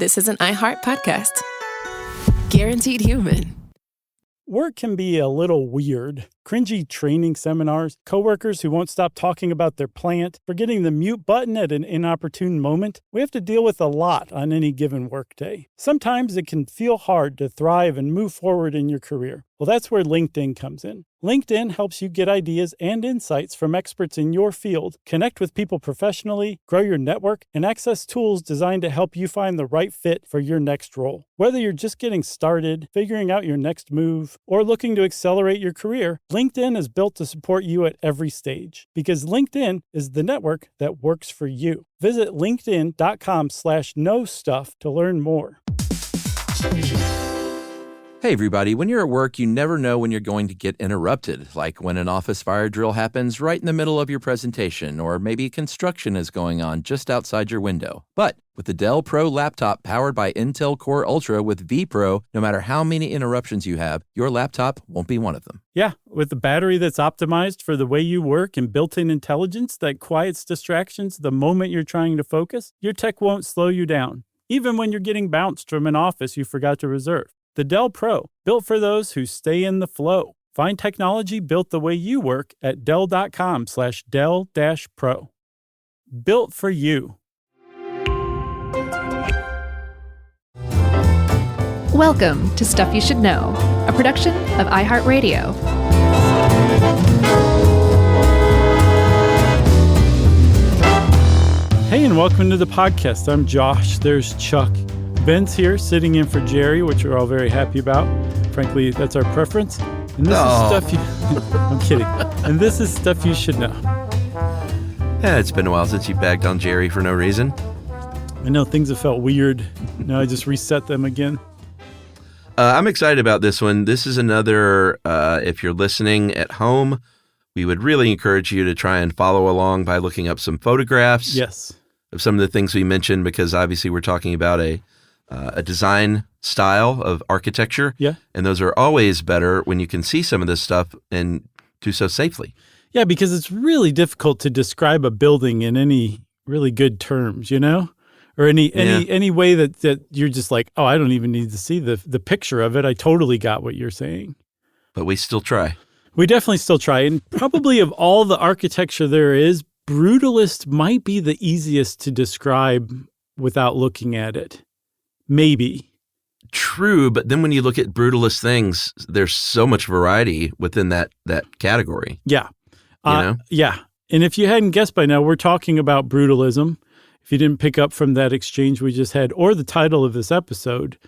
This is an iHeart podcast. Guaranteed human. Work can be a little weird. Cringy training seminars, coworkers who won't stop talking about their plant, forgetting the mute button at an inopportune moment. We have to deal with a lot on any given workday. Sometimes it can feel hard to thrive and move forward in your career. Well, that's where LinkedIn comes in. LinkedIn helps you get ideas and insights from experts in your field, connect with people professionally, grow your network, and access tools designed to help you find the right fit for your next role. Whether you're just getting started, figuring out your next move, or looking to accelerate your career, LinkedIn is built to support you at every stage because LinkedIn is the network that works for you. Visit linkedin.com/knowstuff to learn more. Hey everybody, when you're at work, you never know when you're going to get interrupted, like when an office fire drill happens right in the middle of your presentation, or maybe construction is going on just outside your window. But with the Dell Pro laptop powered by Intel Core Ultra with vPro, no matter how many interruptions you have, your laptop won't be one of them. Yeah, with the battery that's optimized for the way you work and built-in intelligence that quiets distractions the moment you're trying to focus, your tech won't slow you down, even when you're getting bounced from an office you forgot to reserve. The Dell Pro, built for those who stay in the flow. Find technology built the way you work at Dell.com/Dell-Pro. Built for you. Welcome to Stuff You Should Know, a production of iHeartRadio. Hey, and welcome to the podcast. I'm Josh. There's Chuck. Ben's here sitting in for Jerry, which we're all very happy about. Frankly, that's our preference. And this is stuff you... I'm kidding. And this is stuff you should know. Yeah, it's been a while since you bagged on Jerry for no reason. I know things have felt weird. Now I just reset them again. I'm excited about this one. This is another, if you're listening at home, we would really encourage you to try and follow along by looking up some photographs of some of the things we mentioned, because obviously we're talking about a design style of architecture. Yeah. And those are always better when you can see some of this stuff and do so safely. Yeah, because it's really difficult to describe a building in any really good terms, you know? Or any way that you're just like, oh, I don't even need to see the picture of it. I totally got what you're saying. But we still try. We definitely still try. And probably of all the architecture there is, Brutalist might be the easiest to describe without looking at it. Maybe. True, but then when you look at brutalist things, there's so much variety within that category. Yeah. You know? Yeah. And if you hadn't guessed by now, we're talking about brutalism. If you didn't pick up from that exchange we just had, or the title of this episode.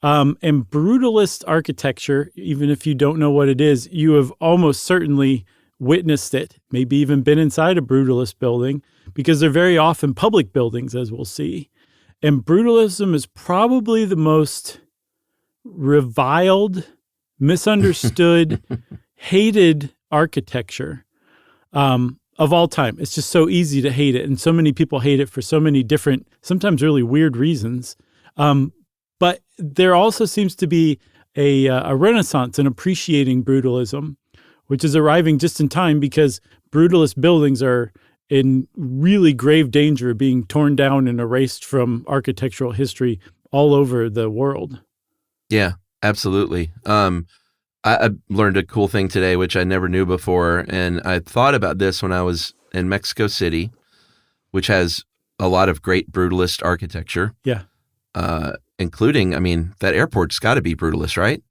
And brutalist architecture, even if you don't know what it is, you have almost certainly witnessed it, maybe even been inside a brutalist building, because they're very often public buildings, as we'll see. And brutalism is probably the most reviled, misunderstood, hated architecture of all time. It's just so easy to hate it. And so many people hate it for so many different, sometimes really weird reasons. But there also seems to be a renaissance in appreciating brutalism, which is arriving just in time because brutalist buildings are in really grave danger of being torn down and erased from architectural history all over the world. Yeah, absolutely. I learned a cool thing today, which I never knew before. And I thought about this when I was in Mexico City, which has a lot of great brutalist architecture. Yeah. Including, I mean, that airport's got to be brutalist, right?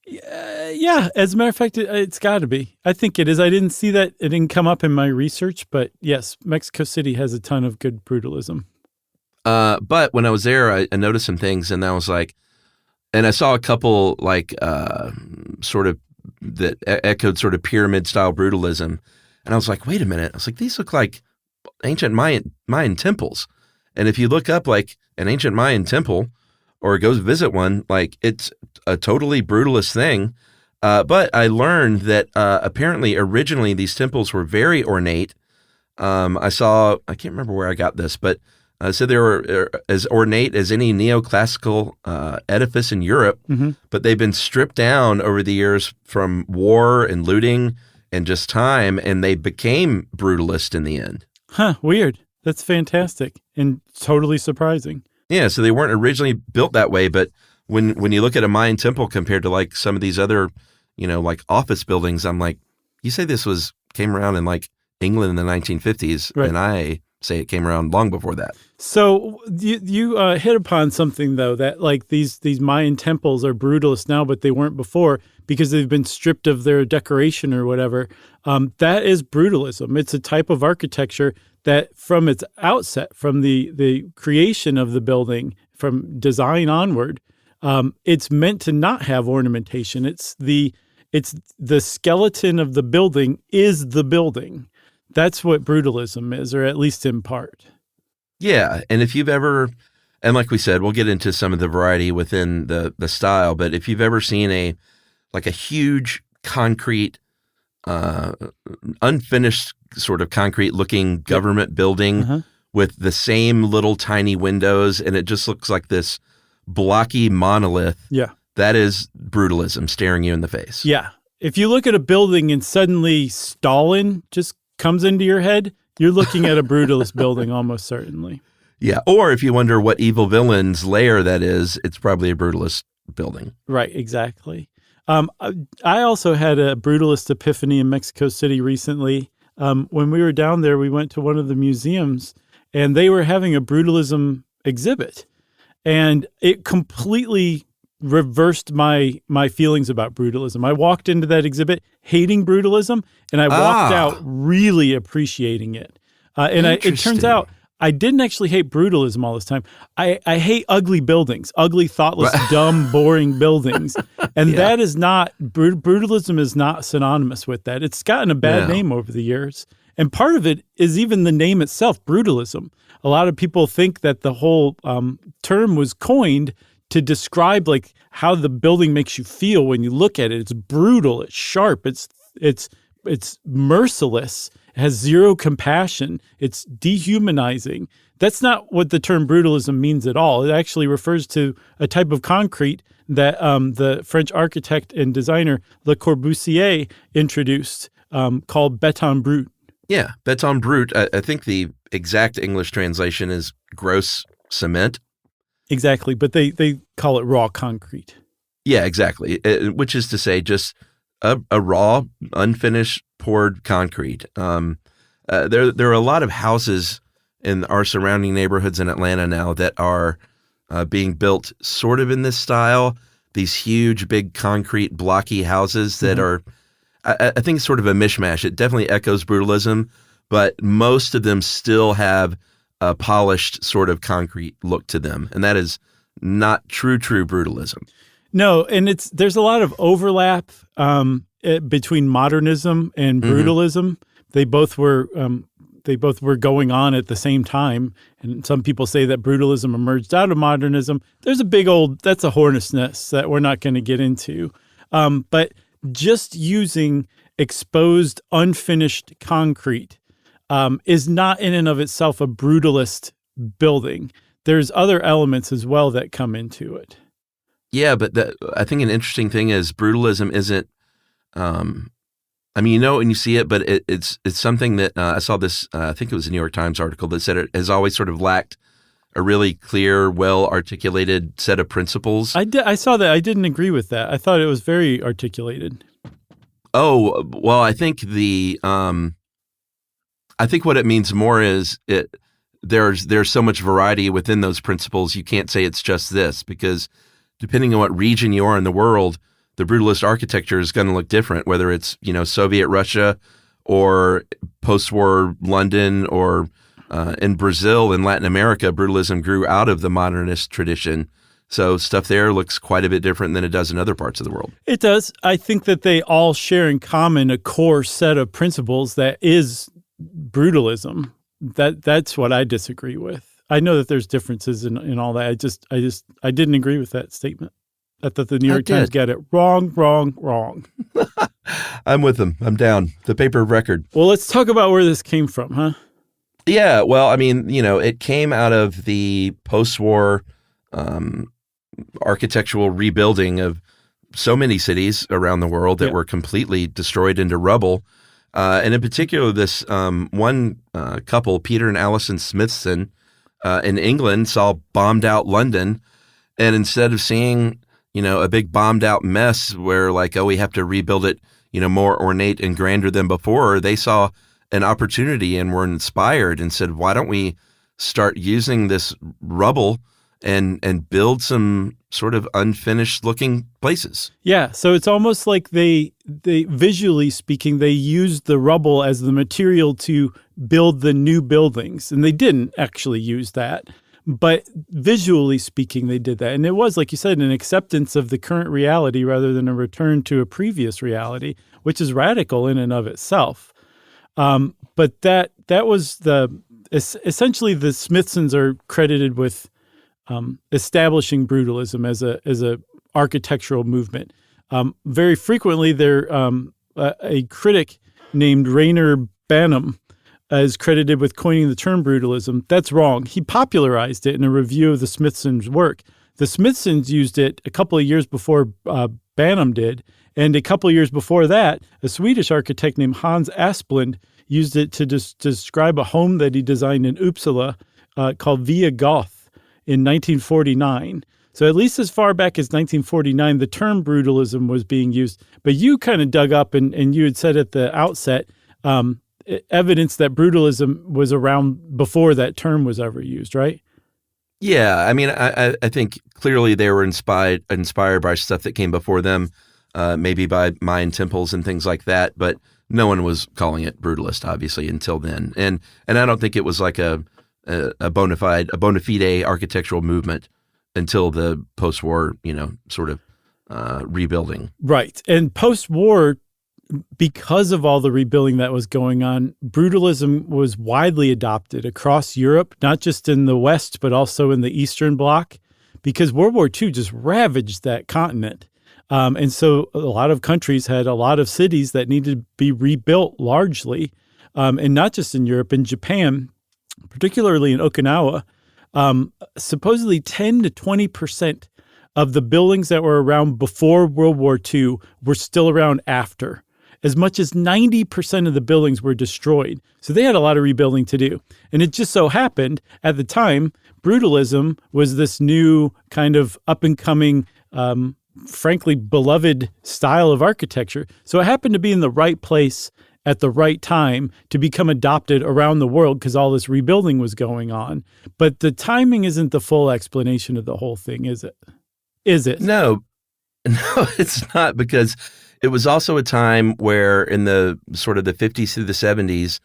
Yeah, as a matter of fact, it's got to be. I think it is. I didn't see that. It didn't come up in my research, but yes, Mexico City has a ton of good brutalism. But when I was there, I noticed some things, and I was like, and I saw a couple like sort of that echoed sort of pyramid style brutalism, and I was like, wait a minute. I was like, these look like ancient Mayan temples, and if you look up like an ancient Mayan temple or go visit one, like it's a totally brutalist thing. But I learned that apparently originally these temples were very ornate. I can't remember where I got this, but so they were as ornate as any neoclassical edifice in Europe, but they've been stripped down over the years from war and looting and just time, and they became brutalist in the end. Huh, weird. That's fantastic and totally surprising. Yeah, so they weren't originally built that way, but when you look at a Mayan temple compared to like some of these other, like office buildings, I'm like, you say this came around in like England in the 1950s, Right. and I say it came around long before that. So you hit upon something though, that like these Mayan temples are brutalist now, but they weren't before because they've been stripped of their decoration or whatever. That is brutalism. It's a type of architecture that from its outset, from the creation of the building, from design onward, it's meant to not have ornamentation. It's the skeleton of the building is the building. That's what brutalism is, or at least in part. Yeah, and if you've ever, and like we said, we'll get into some of the variety within the style, but if you've ever seen a huge concrete, unfinished sort of concrete looking government building with the same little tiny windows, and it just looks like this blocky monolith. Yeah. That is brutalism staring you in the face. Yeah. If you look at a building and suddenly Stalin just comes into your head, you're looking at a brutalist building almost certainly. Yeah. Or if you wonder what evil villain's lair that is, it's probably a brutalist building. Right, exactly. I also had a brutalist epiphany in Mexico City recently. When we were down there, we went to one of the museums, and they were having a brutalism exhibit. And it completely reversed my feelings about brutalism. I walked into that exhibit hating brutalism, and I walked out really appreciating it. It turns out I didn't actually hate brutalism all this time. I hate ugly buildings, ugly, thoughtless, dumb, boring buildings. And that is not, brutalism is not synonymous with that. It's gotten a bad name over the years. And part of it is even the name itself, brutalism. A lot of people think that the whole term was coined to describe like how the building makes you feel when you look at it. It's brutal, it's sharp, it's merciless, it has zero compassion, it's dehumanizing. That's not what the term brutalism means at all. It actually refers to a type of concrete that the French architect and designer Le Corbusier introduced called béton brut. Yeah, béton brut. I think the exact English translation is gross cement. Exactly, but they call it raw concrete. Yeah, exactly, which is to say just a raw, unfinished, poured concrete. There are a lot of houses in our surrounding neighborhoods in Atlanta now that are being built sort of in this style, these huge, big concrete, blocky houses that are, I think, sort of a mishmash. It definitely echoes brutalism, but most of them still have a polished sort of concrete look to them. And that is not true brutalism. No, and there's a lot of overlap between modernism and brutalism. They both were going on at the same time. And some people say that brutalism emerged out of modernism. There's that's a hornet's nest that we're not going to get into. But just using exposed, unfinished concrete is not in and of itself a brutalist building. There's other elements as well that come into it. Yeah, but I think an interesting thing is brutalism isn't. I mean, when you see it, but it's something that I saw this. I think it was a New York Times article that said it has always sort of lacked a really clear, well-articulated set of principles. I saw that. I didn't agree with that. I thought it was very articulated. Oh, well, I think I think what it means more is there's so much variety within those principles. You can't say it's just this, because depending on what region you are in the world, the brutalist architecture is going to look different, whether it's, Soviet Russia or post-war London or in Brazil and Latin America, brutalism grew out of the modernist tradition. So stuff there looks quite a bit different than it does in other parts of the world. It does. I think that they all share in common a core set of principles that is brutalism. That's what I disagree with. I know that there's differences in all that. I didn't agree with that statement. I thought the New York Times got it wrong. I'm with them. I'm down. The paper of record. Well, let's talk about where this came from, huh? Yeah. Well, I mean, it came out of the post-war architectural rebuilding of so many cities around the world that were completely destroyed into rubble. And in particular, this one couple, Peter and Allison Smithson, in England saw bombed out London, and instead of seeing, a big bombed out mess where like, oh, we have to rebuild it, more ornate and grander than before, they saw an opportunity and were inspired and said, why don't we start using this rubble and build some sort of unfinished looking places? Yeah, so it's almost like they visually speaking, they used the rubble as the material to build the new buildings, and they didn't actually use that. But visually speaking, they did that. And it was, like you said, an acceptance of the current reality rather than a return to a previous reality, which is radical in and of itself. But that was essentially the Smithsons are credited with establishing brutalism as a architectural movement. Very frequently, a critic named Rainer Banham is credited with coining the term brutalism. That's wrong. He popularized it in a review of the Smithsons' work. The Smithsons used it a couple of years before Banham did, and a couple of years before that, a Swedish architect named Hans Asplund used it to describe a home that he designed in Uppsala called Via Goth in 1949. So at least as far back as 1949, the term brutalism was being used. But you kind of dug up and you had said at the outset evidence that brutalism was around before that term was ever used, right? Yeah, I mean, I think clearly they were inspired by stuff that came before them, maybe by Mayan temples and things like that, but no one was calling it brutalist, obviously, until then. And I don't think it was like a bona fide architectural movement until the post-war, sort of rebuilding. Right. And post-war, because of all the rebuilding that was going on, brutalism was widely adopted across Europe, not just in the West, but also in the Eastern Bloc, because World War II just ravaged that continent. And so a lot of countries had a lot of cities that needed to be rebuilt largely, and not just in Europe. In Japan, particularly in Okinawa, supposedly 10 to 20% of the buildings that were around before World War II were still around after. As much as 90% of the buildings were destroyed. So they had a lot of rebuilding to do. And it just so happened at the time, brutalism was this new kind of up-and-coming, frankly, beloved style of architecture. So it happened to be in the right place at the right time to become adopted around the world because all this rebuilding was going on. But the timing isn't the full explanation of the whole thing, is it? Is it? No, it's not, because it was also a time where in the sort of the 50s through the 70s,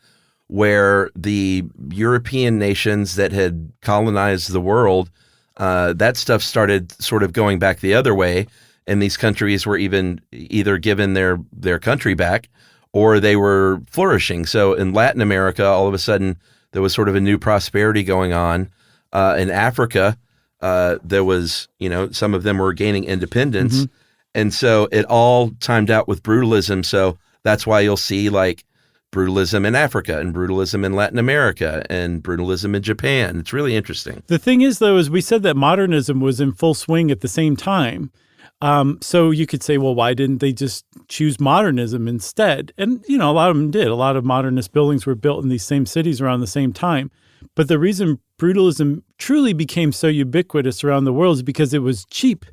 where the European nations that had colonized the world, that stuff started sort of going back the other way. And these countries were either given their country back or they were flourishing. So in Latin America, all of a sudden, there was sort of a new prosperity going on. In Africa, there was, some of them were gaining independence. Mm-hmm. And so it all timed out with brutalism. So that's why you'll see like brutalism in Africa and brutalism in Latin America and brutalism in Japan. It's really interesting. The thing is, though, is we said that modernism was in full swing at the same time. So you could say, well, why didn't they just choose modernism instead? And, a lot of them did. A lot of modernist buildings were built in these same cities around the same time. But the reason brutalism truly became so ubiquitous around the world is because it was cheap.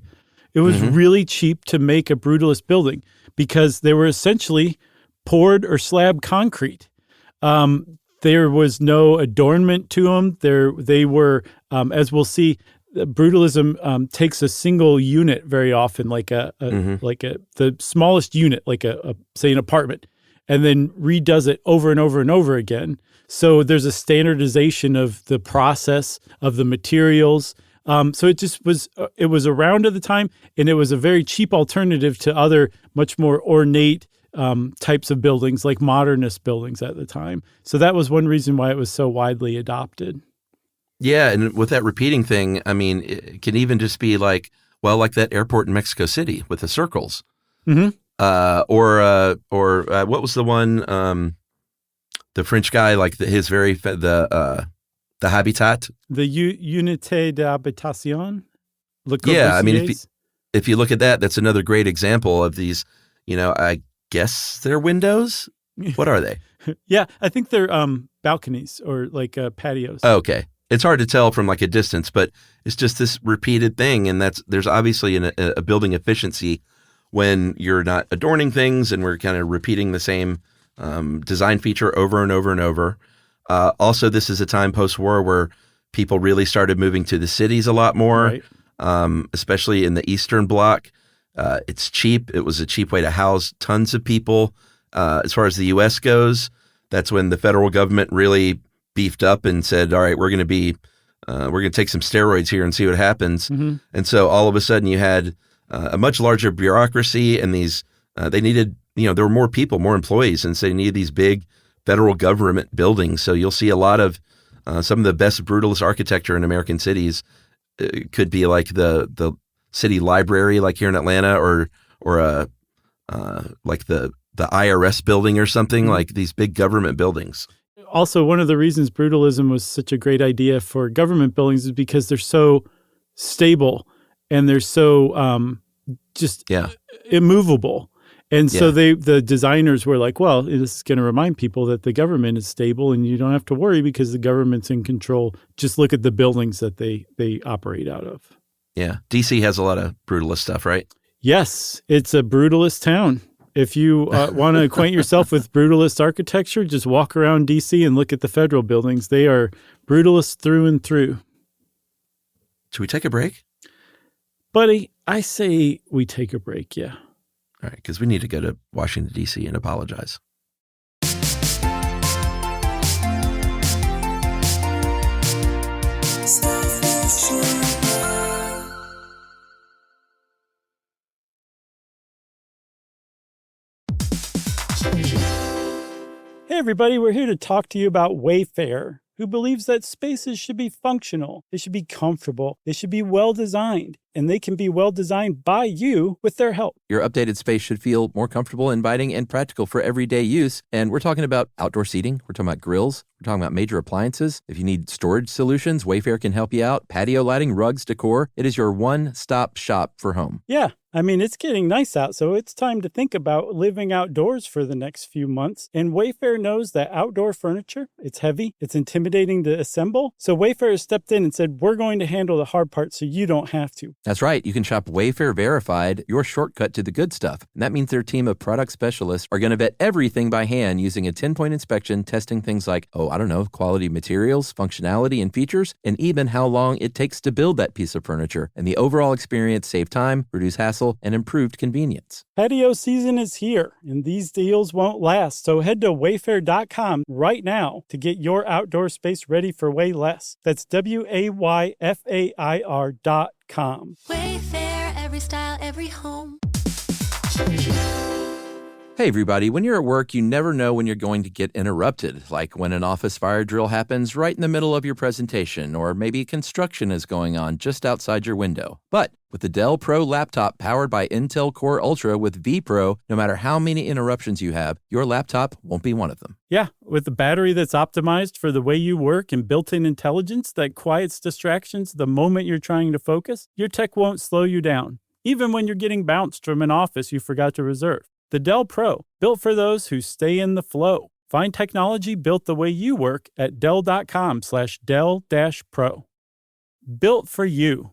It was really cheap to make a brutalist building because they were essentially poured or slab concrete. There was no adornment to them. They were, as we'll see, brutalism takes a single unit very often, like the smallest unit, like say an apartment, and then redoes it over and over and over again. So there's a standardization of the process of the materials. So it just was, it was around at the time, and it was a very cheap alternative to other much more ornate types of buildings, like modernist buildings at the time. So that was one reason why it was so widely adopted. Yeah, and with that repeating thing, I mean, it can even just be like, well, like that airport in Mexico City with the circles. Mm-hmm. Or what was the one, the French guy, like the habitat? The Unité d'Habitation? Yeah, I mean, if you look at that, that's another great example of these, I guess they're windows? What are they? Yeah, I think they're balconies or like patios. Oh, okay. it's hard to tell from like a distance, but it's just this repeated thing. And there's obviously a building efficiency when you're not adorning things and we're kind of repeating the same design feature over and over and over. Also, this is a time post-war where people really started moving to the cities a lot more, right. Especially in the Eastern Bloc. It's cheap. It was a cheap way to house tons of people. As far as the U.S. goes, that's when the federal government really beefed up and said, all right, we're going to take some steroids here and see what happens. Mm-hmm. And so all of a sudden you had a much larger bureaucracy, and they needed, there were more people, more employees, and so they needed these big federal government buildings. So you'll see a lot of some of the best brutalist architecture in American cities. Could be like the city library, like here in Atlanta, or like the IRS building or something, mm-hmm. like these big government buildings. Also, one of the reasons brutalism was such a great idea for government buildings is because they're so stable and they're so immovable. And so the designers were like, well, this is going to remind people that the government is stable and you don't have to worry because the government's in control. Just look at the buildings that they operate out of. Yeah. DC has a lot of brutalist stuff, right? Yes. It's a brutalist town. If you want to acquaint yourself with brutalist architecture, just walk around DC and look at the federal buildings. They are brutalist through and through. Should we take a break? Buddy, I say we take a break, yeah. All right, because we need to go to Washington, D.C. and apologize. Hey everybody, we're here to talk to you about Wayfair, who believes that spaces should be functional, they should be comfortable, they should be well-designed, and they can be well-designed by you with their help. Your updated space should feel more comfortable, inviting, and practical for everyday use. And we're talking about outdoor seating. We're talking about grills. We're talking about major appliances. If you need storage solutions, Wayfair can help you out. Patio lighting, rugs, decor. It is your one-stop shop for home. Yeah. I mean, it's getting nice out, so it's time to think about living outdoors for the next few months. And Wayfair knows that outdoor furniture, it's heavy, it's intimidating to assemble. So Wayfair has stepped in and said, we're going to handle the hard part so you don't have to. That's right. You can shop Wayfair Verified, your shortcut to the good stuff. And that means their team of product specialists are going to vet everything by hand using a 10-point inspection, testing things like, quality materials, functionality and features, and even how long it takes to build that piece of furniture. And the overall experience save time, reduce hassle, and improved convenience. Patio season is here, and these deals won't last. So head to wayfair.com right now to get your outdoor space ready for way less. That's WAYFAIR.com. Wayfair, every style, every home. Hey everybody, when you're at work, you never know when you're going to get interrupted, like when an office fire drill happens right in the middle of your presentation, or maybe construction is going on just outside your window. But with the Dell Pro laptop powered by Intel Core Ultra with vPro, no matter how many interruptions you have, your laptop won't be one of them. Yeah, with the battery that's optimized for the way you work and built-in intelligence that quiets distractions the moment you're trying to focus, your tech won't slow you down, even when you're getting bounced from an office you forgot to reserve. The Dell Pro, built for those who stay in the flow. Find technology built the way you work at Dell.com/Dell-Pro. Built for you.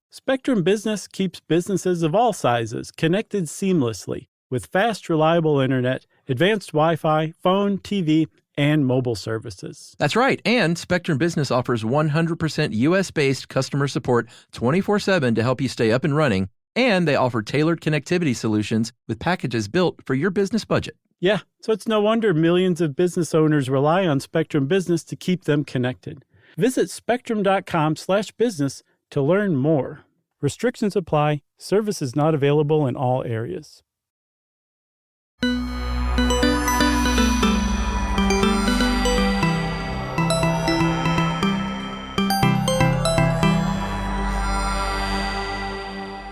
Spectrum Business keeps businesses of all sizes connected seamlessly with fast, reliable internet, advanced Wi-Fi, phone, TV, and mobile services. That's right. And Spectrum Business offers 100% U.S.-based customer support 24/7 to help you stay up and running. And they offer tailored connectivity solutions with packages built for your business budget. Yeah, so it's no wonder millions of business owners rely on Spectrum Business to keep them connected. Visit spectrum.com/business to learn more. Restrictions apply. Services not available in all areas.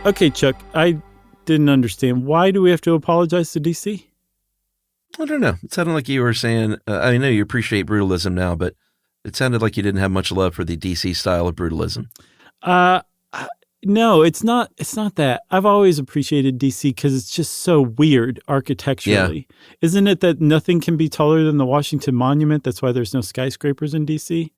Okay, Chuck, I didn't understand. Why do we have to apologize to DC? I don't know. It sounded like you were saying, I know you appreciate brutalism now, but it sounded like you didn't have much love for the DC style of brutalism. No, it's not. It's not that. I've always appreciated DC because it's just so weird architecturally. Isn't it that nothing can be taller than the Washington Monument? That's why there's no skyscrapers in DC.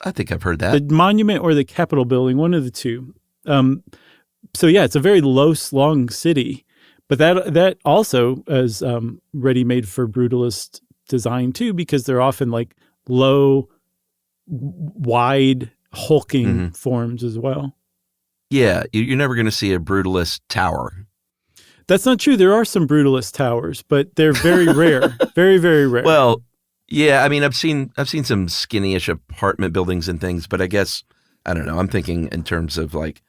I think I've heard that. The Monument or the Capitol building, one of the two. So yeah, it's a very low slung city, but that also is ready-made for brutalist design too, because they're often like low, wide, hulking forms as well. Yeah, you're never going to see a brutalist tower. That's not true. There are some brutalist towers, but they're very rare. Very, very rare. Well, yeah, I mean, I've seen some skinny-ish apartment buildings and things, but I guess, I don't know, I'm thinking in terms of like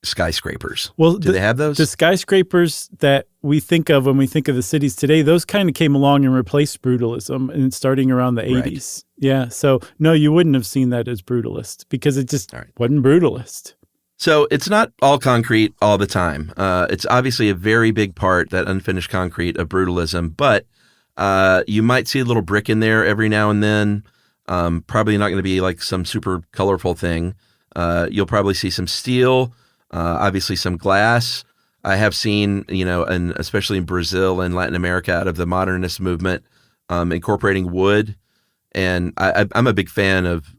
skyscrapers. Well, do they have those? The skyscrapers that we think of when we think of the cities today, those kind of came along and replaced brutalism, and starting around the 80s. Yeah, so no, you wouldn't have seen that as brutalist because it just wasn't brutalist. So it's not all concrete all the time. It's obviously a very big part, that unfinished concrete, of brutalism, but you might see a little brick in there every now and then. Probably not going to be like some super colorful thing. You'll probably see some steel, obviously some glass. I have seen, and especially in Brazil and Latin America, out of the modernist movement, incorporating wood. And I'm a big fan of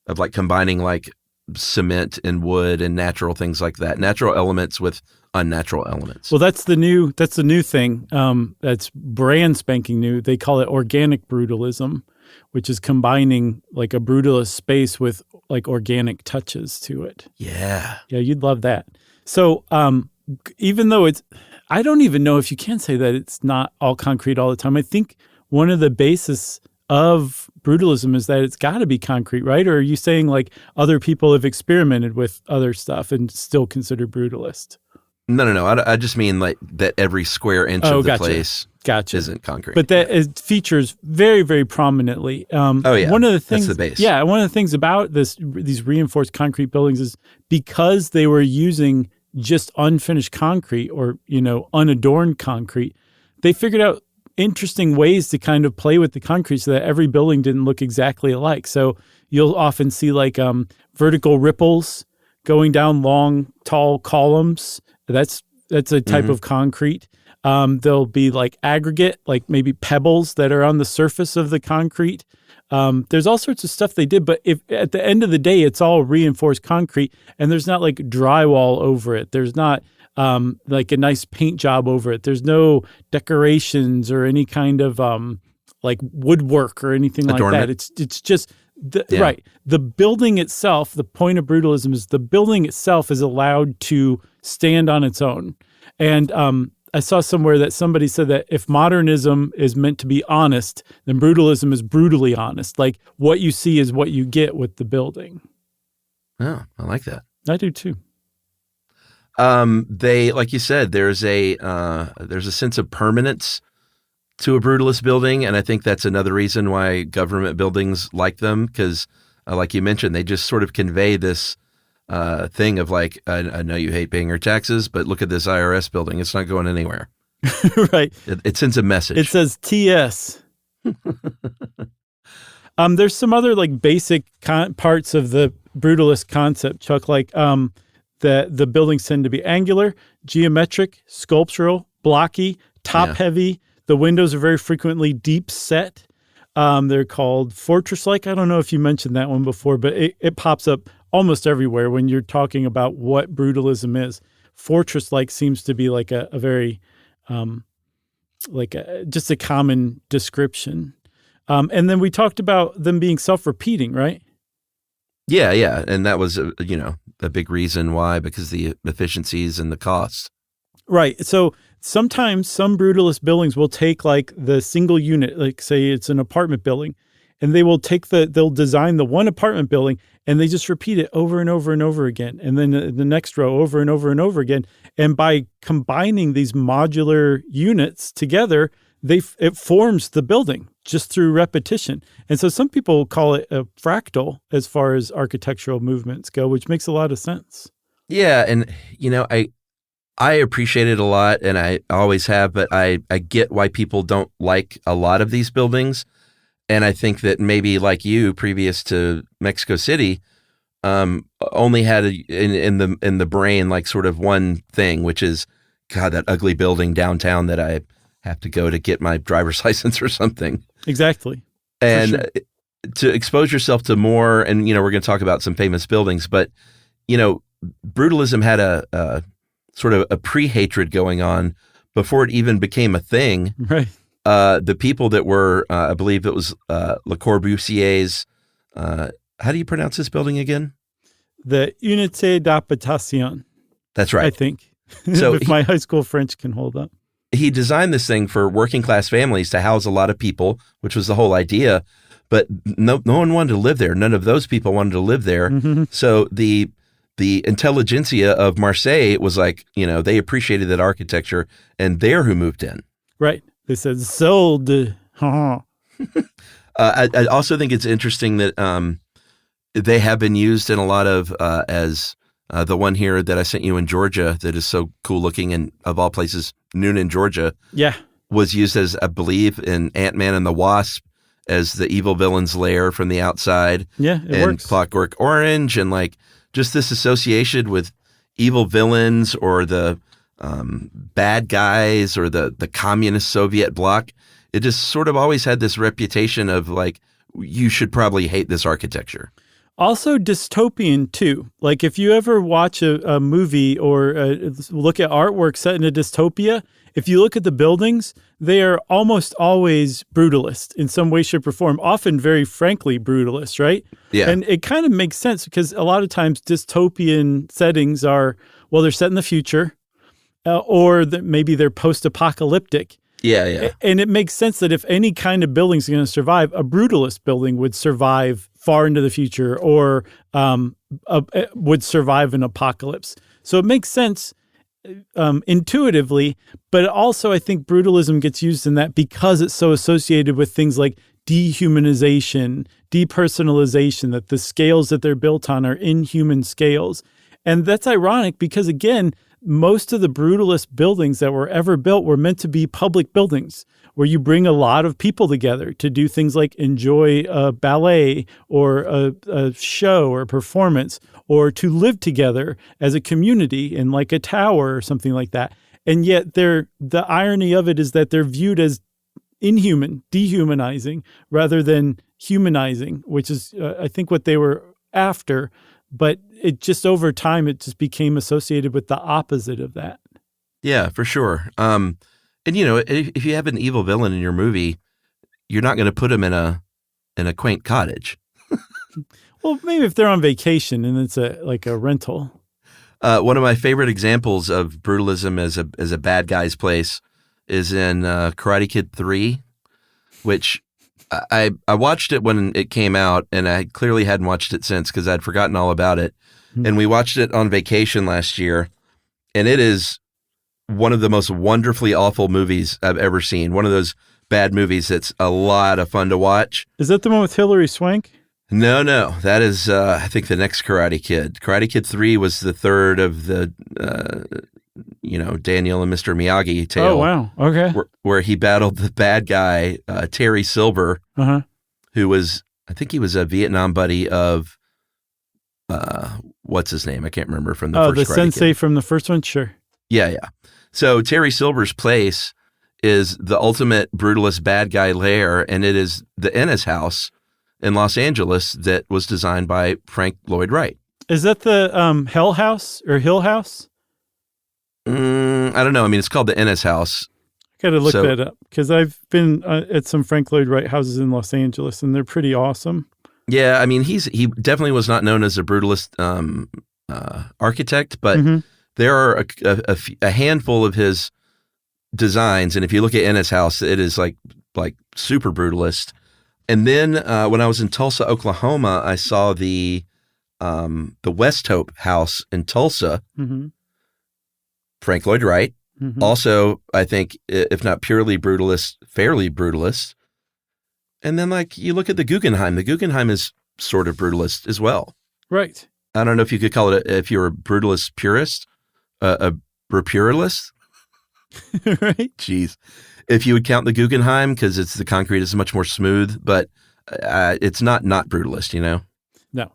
like combining like cement and wood and natural things like that, natural elements with unnatural elements. Well, that's the new thing. That's brand spanking new. They call it organic brutalism, which is combining like a brutalist space with like organic touches to it. Yeah, you'd love that. So even though I don't even know if you can say that it's not all concrete all the time. I think one of the basis of brutalism is that it's got to be concrete, right? Or are you saying like other people have experimented with other stuff and still consider brutalist? No. I just mean like that every square inch of the place isn't concrete. But that it features very, very prominently. One of the things, that's the base. Yeah, one of the things about these reinforced concrete buildings is because they were using just unfinished concrete or, unadorned concrete, they figured out interesting ways to kind of play with the concrete so that every building didn't look exactly alike. So you'll often see like vertical ripples going down long, tall columns. That's a type of concrete. There'll be like aggregate, like maybe pebbles that are on the surface of the concrete. There's all sorts of stuff they did, but if at the end of the day, it's all reinforced concrete and there's not like drywall over it. There's not like a nice paint job over it. There's no decorations or any kind of like woodwork or anything Adornment. like that. It's just right. The building itself, the point of brutalism is the building itself is allowed to stand on its own. And I saw somewhere that somebody said that if modernism is meant to be honest, then brutalism is brutally honest. Like what you see is what you get with the building. Oh, I like that. I do too. They, like you said, there's a sense of permanence to a brutalist building, and I think that's another reason why government buildings like them, because, like you mentioned, they just sort of convey this thing of like, I know you hate paying your taxes, but look at this IRS building; it's not going anywhere. Right. It sends a message. It says TS. There's some other like basic parts of the brutalist concept, Chuck, like the buildings tend to be angular, geometric, sculptural, blocky, top-heavy. The windows are very frequently deep set. They're called fortress-like. I don't know if you mentioned that one before, but it pops up almost everywhere when you're talking about what brutalism is. Fortress-like seems to be like a very, just a common description. And then we talked about them being self-repeating, right? Yeah. And that was, a big reason why, because the efficiencies and the costs. Right. So sometimes some brutalist buildings will take like the single unit, like say it's an apartment building, and they'll design the one apartment building and they just repeat it over and over and over again. And then the next row over and over and over again. And by combining these modular units together, it forms the building just through repetition. And so some people call it a fractal as far as architectural movements go, which makes a lot of sense. Yeah. And, I appreciate it a lot, and I always have, but I get why people don't like a lot of these buildings. And I think that maybe like you, previous to Mexico City, only had in the brain like sort of one thing, which is, God, that ugly building downtown that I have to go to get my driver's license or something. Exactly. And to expose yourself to more, and we're going to talk about some famous buildings, but Brutalism had a sort of a pre-hatred going on before it even became a thing. Right. The people that were, I believe it was Le Corbusier's, how do you pronounce this building again? The Unité d'Habitation. That's right. I think. So if my high school French can hold up. He designed this thing for working class families to house a lot of people, which was the whole idea. But no one wanted to live there. None of those people wanted to live there. Mm-hmm. So the intelligentsia of Marseille was like, they appreciated that architecture, and they're who moved in. Right. They said, sold. I also think it's interesting that they have been used in a lot of, as the one here that I sent you in Georgia that is so cool looking, and of all places, Noonan, Georgia, was used as, I believe, in Ant-Man and the Wasp as the evil villain's lair from the outside. Yeah, it works. Clockwork Orange, and like just this association with evil villains or the bad guys or the communist Soviet bloc. It just sort of always had this reputation of like, you should probably hate this architecture. Also dystopian too. Like if you ever watch a movie or look at artwork set in a dystopia, if you look at the buildings, they are almost always brutalist in some way, shape, or form, often very frankly brutalist, right? Yeah. And it kind of makes sense because a lot of times dystopian settings are, well, they're set in the future or maybe they're post-apocalyptic. Yeah. And it makes sense that if any kind of building is going to survive, a brutalist building would survive far into the future or would survive an apocalypse. So it makes sense intuitively, but also I think brutalism gets used in that because it's so associated with things like dehumanization, depersonalization, that the scales that they're built on are inhuman scales. And that's ironic because, again, most of the brutalist buildings that were ever built were meant to be public buildings where you bring a lot of people together to do things like enjoy a ballet or a show or a performance or to live together as a community in like a tower or something like that. And yet the irony of it is that they're viewed as inhuman, dehumanizing rather than humanizing, which is, I think, what they were after. But it just over time, it just became associated with the opposite of that. Yeah, for sure. And if you have an evil villain in your movie, you're not going to put him in a quaint cottage. Well, maybe if they're on vacation and it's like a rental. One of my favorite examples of brutalism as a bad guy's place is in Karate Kid 3, which I watched it when it came out, and I clearly hadn't watched it since because I'd forgotten all about it. Mm-hmm. And we watched it on vacation last year, and it is one of the most wonderfully awful movies I've ever seen. One of those bad movies that's a lot of fun to watch. Is that the one with Hilary Swank? No. That is, I think, the next Karate Kid. Karate Kid 3 was the third of the, Daniel and Mr. Miyagi tale. Oh, wow. Okay. Where he battled the bad guy, Terry Silver, who was, I think he was a Vietnam buddy of, what's his name? I can't remember from the first Karate Kid. Oh, the sensei from the first one? Sure. Yeah. So Terry Silver's place is the ultimate brutalist bad guy lair, and it is the Ennis house in Los Angeles that was designed by Frank Lloyd Wright. Is that the Hell House or Hill House? I don't know. I mean, it's called the Ennis house. I got to look that up because I've been at some Frank Lloyd Wright houses in Los Angeles, and they're pretty awesome. Yeah, I mean, he definitely was not known as a brutalist architect, but there are a handful of his designs, and if you look at Ennis house, it is like super brutalist. And then when I was in Tulsa, Oklahoma, I saw the West Hope house in Tulsa. Mm-hmm. Frank Lloyd Wright. Mm-hmm. Also, I think, if not purely brutalist, fairly brutalist. And then, you look at the Guggenheim. The Guggenheim is sort of brutalist as well. Right. I don't know if you could call it, if you're a brutalist purist, a brupuralist. Right. Jeez. If you would count the Guggenheim, because the concrete is much more smooth, but it's not brutalist, No.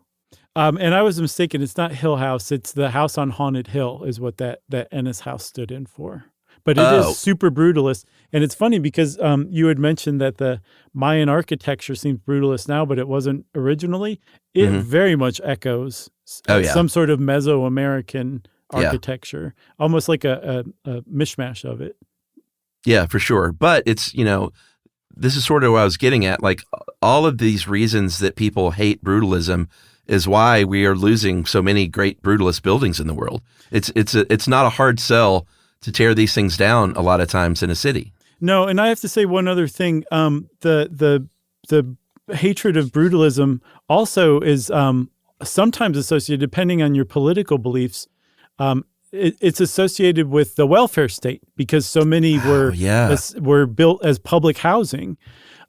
And I was mistaken. It's not Hill House. It's the House on Haunted Hill is what that Ennis House stood in for. But it is super brutalist. And it's funny because you had mentioned that the Mayan architecture seems brutalist now, but it wasn't originally. It very much echoes some sort of Mesoamerican architecture, almost like a mishmash of it. Yeah, for sure. But it's, this is sort of what I was getting at. Like all of these reasons that people hate brutalism is why we are losing so many great brutalist buildings in the world. It's not a hard sell to tear these things down a lot of times in a city. No, and I have to say one other thing. The hatred of brutalism also is sometimes associated, depending on your political beliefs, it's associated with the welfare state because so many were built as public housing.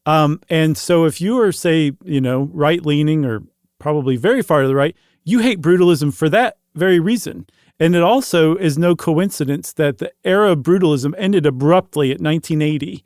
And so if you are, say, right-leaning or probably very far to the right, you hate brutalism for that very reason. And it also is no coincidence that the era of brutalism ended abruptly at 1980,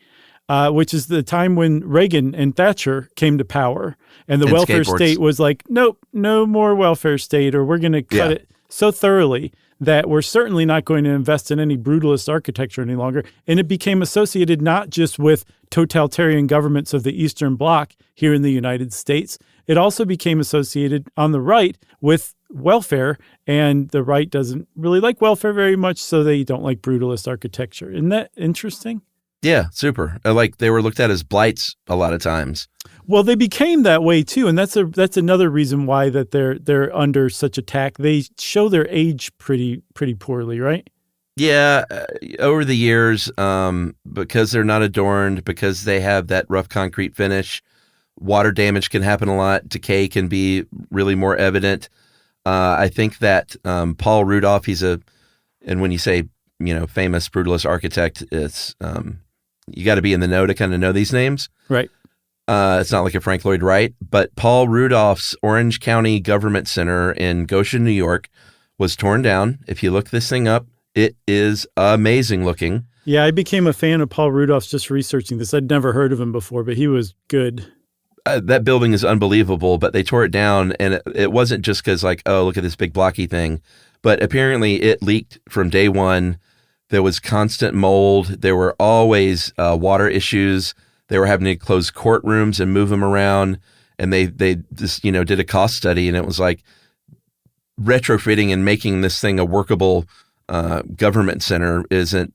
which is the time when Reagan and Thatcher came to power. And the welfare state was like, nope, no more welfare state, or we're going to cut it so thoroughly that we're certainly not going to invest in any brutalist architecture any longer. And it became associated not just with totalitarian governments of the Eastern Bloc here in the United States, it also became associated on the right with welfare, and the right doesn't really like welfare very much, so they don't like brutalist architecture. Isn't that interesting? Yeah, super. Like they were looked at as blights a lot of times. Well, they became that way too, and that's another reason why that they're under such attack. They show their age pretty poorly, right? Yeah, over the years, because they're not adorned, because they have that rough concrete finish, water damage can happen a lot. Decay can be really more evident. I think that Paul Rudolph, and when you say, famous brutalist architect, it's you got to be in the know to kind of know these names. Right. It's not like a Frank Lloyd Wright, but Paul Rudolph's Orange County Government Center in Goshen, New York, was torn down. If you look this thing up, it is amazing looking. Yeah, I became a fan of Paul Rudolph's just researching this. I'd never heard of him before, but he was good. That building is unbelievable, but they tore it down, and it wasn't just because, like, oh, look at this big blocky thing, but apparently it leaked from day one. There was constant mold. There were always water issues. They were having to close courtrooms and move them around, and they just did a cost study, and it was like retrofitting and making this thing a workable government center isn't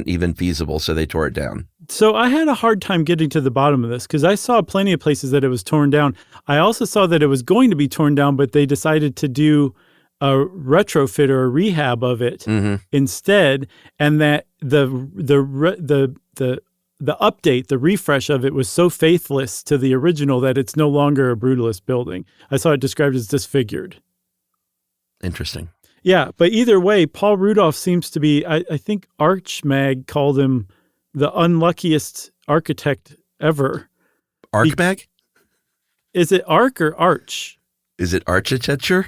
even feasible, so they tore it down. So I had a hard time getting to the bottom of this because I saw plenty of places that it was torn down. I also saw that it was going to be torn down, but they decided to do a retrofit or a rehab of it instead, and that the update, the refresh of it was so faithless to the original that it's no longer a brutalist building. I saw it described as disfigured. Interesting. Yeah, but either way, Paul Rudolph seems to be, I think ArchMag called him the unluckiest architect ever. ArchMag? Is it Arch or Arch? Is it architecture?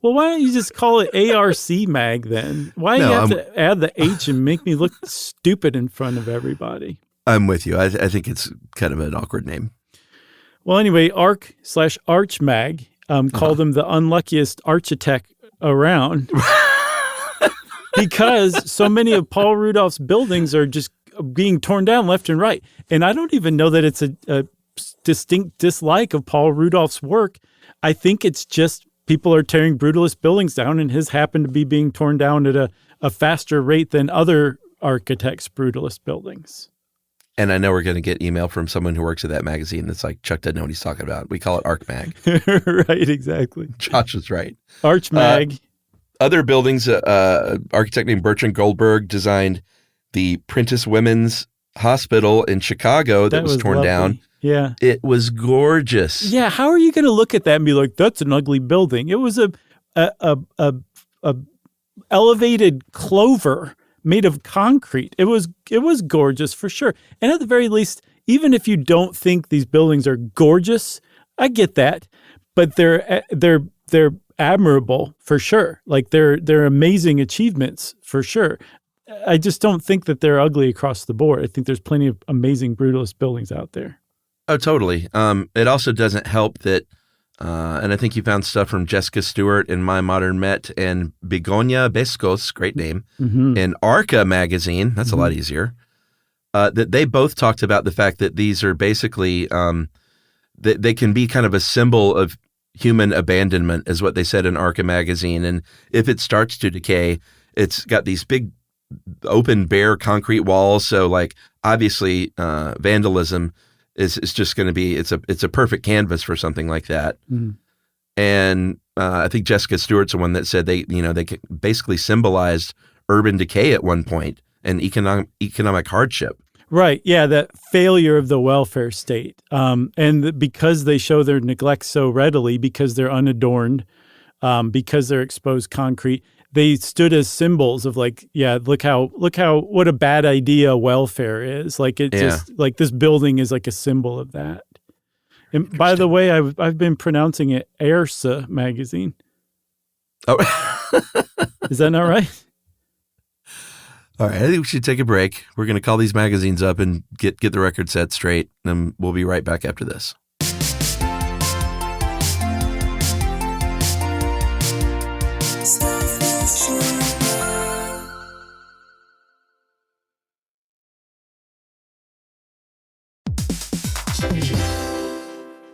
Well, why don't you just call it ARC Mag then? Why do you have to add the H and make me look stupid in front of everybody? I'm with you. I think it's kind of an awkward name. Well, anyway, ArchMag called him the unluckiest architect around because so many of Paul Rudolph's buildings are just being torn down left and right. And I don't even know that it's a distinct dislike of Paul Rudolph's work. I think it's just people are tearing brutalist buildings down, and his happened to be being torn down at a faster rate than other architects' brutalist buildings. And I know we're going to get email from someone who works at that magazine that's like, Chuck doesn't know what he's talking about. We call it ArchMag. Right, exactly. Josh was right. ArchMag. Other buildings, architect named Bertrand Goldberg designed the Prentice Women's Hospital in Chicago that was torn down. Yeah. It was gorgeous. Yeah, how are you going to look at that and be like, that's an ugly building? It was a elevated clover made of concrete. It was gorgeous for sure. And at the very least, even if you don't think these buildings are gorgeous, I get that, but they're admirable for sure. Like they're amazing achievements for sure. I just don't think that they're ugly across the board. I think there's plenty of amazing brutalist buildings out there. Oh, totally. It also doesn't help that And I think you found stuff from Jessica Stewart in My Modern Met and Begonia Bescos, great name, in Arca magazine. That's a lot easier. That they both talked about the fact that these are basically they can be kind of a symbol of human abandonment, is what they said in Arca magazine. And if it starts to decay, it's got these big open, bare concrete walls. So, like, obviously, vandalism is just going to be it's a perfect canvas for something like that. And I think Jessica Stewart's the one that said they basically symbolized urban decay at one point and economic hardship. Right. Yeah, that failure of the welfare state. And because they show their neglect so readily, because they're unadorned, because they're exposed concrete, they stood as symbols of like, yeah, look how what a bad idea welfare is. Like just like this building is like a symbol of that. And by the way, I've been pronouncing it Airsa magazine. Oh, is that not right? All right, I think we should take a break. We're going to call these magazines up and get the record set straight, and we'll be right back after this.